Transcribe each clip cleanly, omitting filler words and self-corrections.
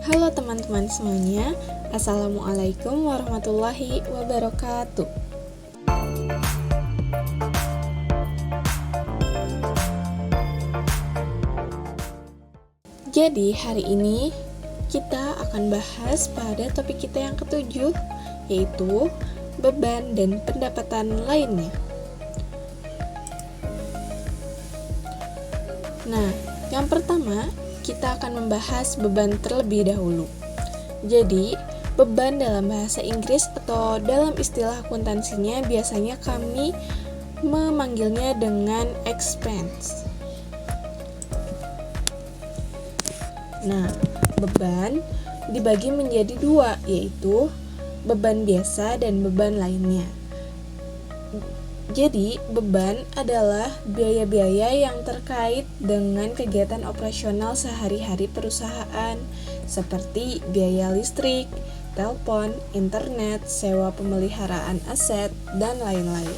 Halo teman-teman semuanya, Assalamualaikum warahmatullahi wabarakatuh. Jadi hari ini kita akan bahas pada topik kita yang ketujuh, yaitu beban dan pendapatan lainnya. Nah, yang pertama kita akan membahas beban terlebih dahulu. Jadi, beban dalam bahasa Inggris atau dalam istilah akuntansinya biasanya kami memanggilnya dengan expense. Nah, beban dibagi menjadi dua, yaitu beban biasa dan beban lainnya. Jadi, beban adalah biaya-biaya yang terkait dengan kegiatan operasional sehari-hari perusahaan, seperti biaya listrik, telepon, internet, sewa pemeliharaan aset, dan lain-lain.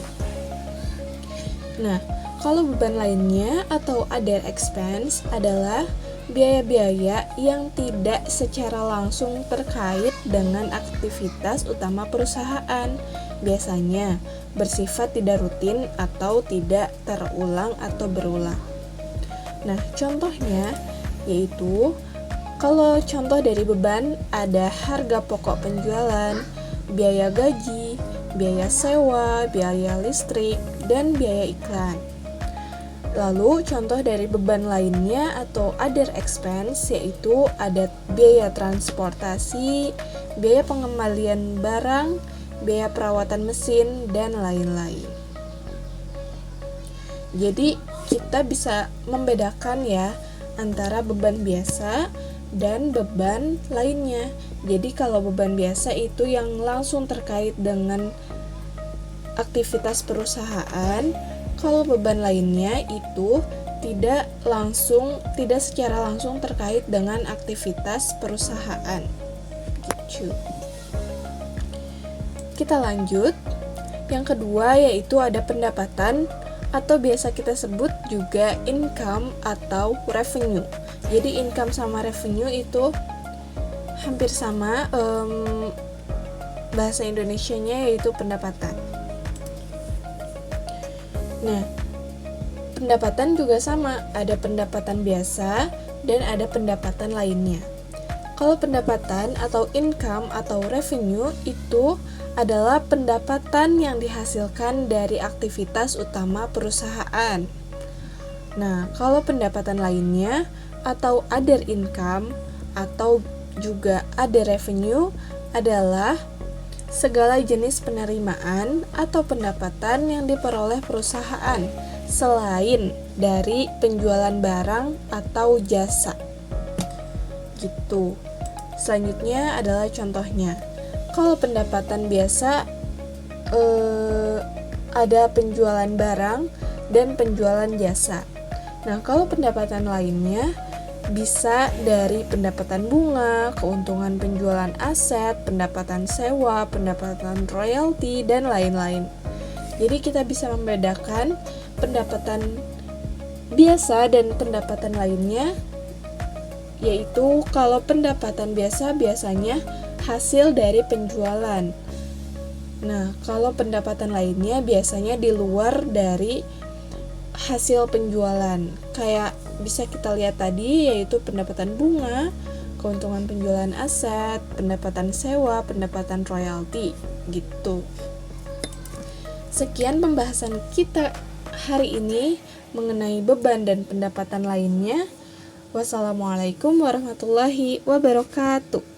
Nah, kalau beban lainnya atau other expense adalah biaya-biaya yang tidak secara langsung terkait dengan aktivitas utama perusahaan, biasanya bersifat tidak rutin atau tidak terulang atau berulang. Nah, contohnya yaitu kalau contoh dari beban ada harga pokok penjualan, biaya gaji, biaya sewa, biaya listrik, dan biaya iklan. Lalu contoh dari beban lainnya atau other expense yaitu ada biaya transportasi, biaya pengembalian barang, biaya perawatan mesin, dan lain-lain. Jadi kita bisa membedakan ya antara beban biasa dan beban lainnya. Jadi kalau beban biasa itu yang langsung terkait dengan aktivitas perusahaan, kalau beban lainnya itu tidak secara langsung terkait dengan aktivitas perusahaan. Gitu. Kita lanjut. Yang kedua yaitu ada pendapatan atau biasa kita sebut juga income atau revenue. Jadi income sama revenue itu hampir sama, bahasa Indonesianya yaitu pendapatan. Nah, pendapatan juga sama, ada pendapatan biasa dan ada pendapatan lainnya. Kalau pendapatan atau income atau revenue itu adalah pendapatan yang dihasilkan dari aktivitas utama perusahaan. Nah, kalau pendapatan lainnya atau other income atau juga other revenue adalah segala jenis penerimaan atau pendapatan yang diperoleh perusahaan selain dari penjualan barang atau jasa. Gitu. Selanjutnya adalah contohnya. Kalau pendapatan biasa ada penjualan barang dan penjualan jasa. Nah, kalau pendapatan lainnya bisa dari pendapatan bunga, keuntungan penjualan aset, pendapatan sewa, pendapatan royalti, dan lain-lain. Jadi kita bisa membedakan pendapatan biasa dan pendapatan lainnya, yaitu kalau pendapatan biasa biasanya hasil dari penjualan. Nah, kalau pendapatan lainnya biasanya di luar dari hasil penjualan. Kayak bisa kita lihat tadi yaitu pendapatan bunga, keuntungan penjualan aset, pendapatan sewa, pendapatan royalti, gitu. Sekian pembahasan kita hari ini mengenai beban dan pendapatan lainnya. Wassalamualaikum warahmatullahi wabarakatuh.